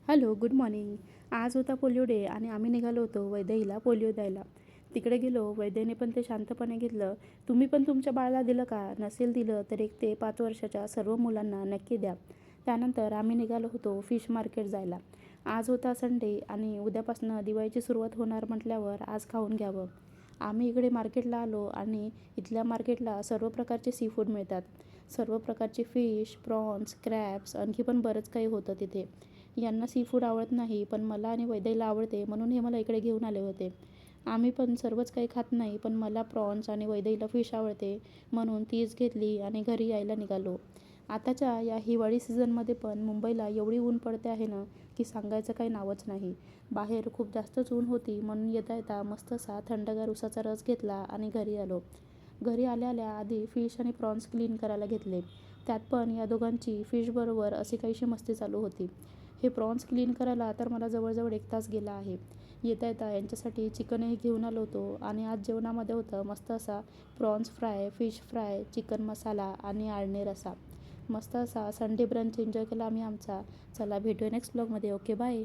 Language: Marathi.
Hello, good morning. आज होता पोलिओ डे आणि आम्ही निघालो होतो वैदेहीला पोलिओ द्यायला. तिकडे गेलो, वैदेहीने पण ते शांतपणे घेतलं. तुम्ही पण तुमच्या बाळाला दिलं का? नसेल दिलं तर 1 ते 5 वर्षाच्या सर्व मुलांना नक्की द्या. त्यानंतर आम्ही निघालो होतो फिश मार्केट जायला. आज होता संडे आणि उद्यापासून दिवाळीची सुरुवात होणार म्हटल्यावर आज खाऊन घ्यावं. आम्ही इकडे मार्केटला आलो आणि इथल्या मार्केटला सर्व प्रकारचे सी फूड मिळतात. सर्व प्रकारचे फिश, प्रॉन्स, क्रॅब्स आणखी पण बरंच काही होतं तिथे. यांना सी फूड आवडत नाही, पण मला आणि वैदेहीला आवडते म्हणून हे मला इकडे घेऊन आले होते. आम्ही पण सर्वच काही खात नाही, पण मला प्रॉन्स आणि वैदेहीला फिश आवडते म्हणून तीच घेतली आणि घरी यायला निघालो. आताच्या या हिवाळी सीझनमध्ये पण मुंबईला एवढी ऊन पडते आहे ना, की सांगायचं काही नावच नाही. बाहेर खूप जास्तच ऊन होती म्हणून येता येता मस्त असा थंडगार उसाचा रस घेतला आणि घरी आलो. घरी आल्या आल्या आधी फिश आणि प्रॉन्स क्लीन करायला घेतले. त्यात पण या दोघांची फिशबरोबर अशी काहीशी मस्ती चालू होती. हे प्रॉन्स क्लीन करायला तर मला जवळजवळ 1 तास गेला आहे. येता येता यांच्यासाठी चिकनही घेऊन आलो होतो आणि आज जेवणामध्ये होतं मस्त असा prawns fry, fish fry, chicken masala आणि आळणी रस्सा. मस्त असा संडे ब्रंच एन्जॉय केला आम्ही आमचा. चला भेटूया नेक्स्ट ब्लॉगमध्ये. Okay, bye.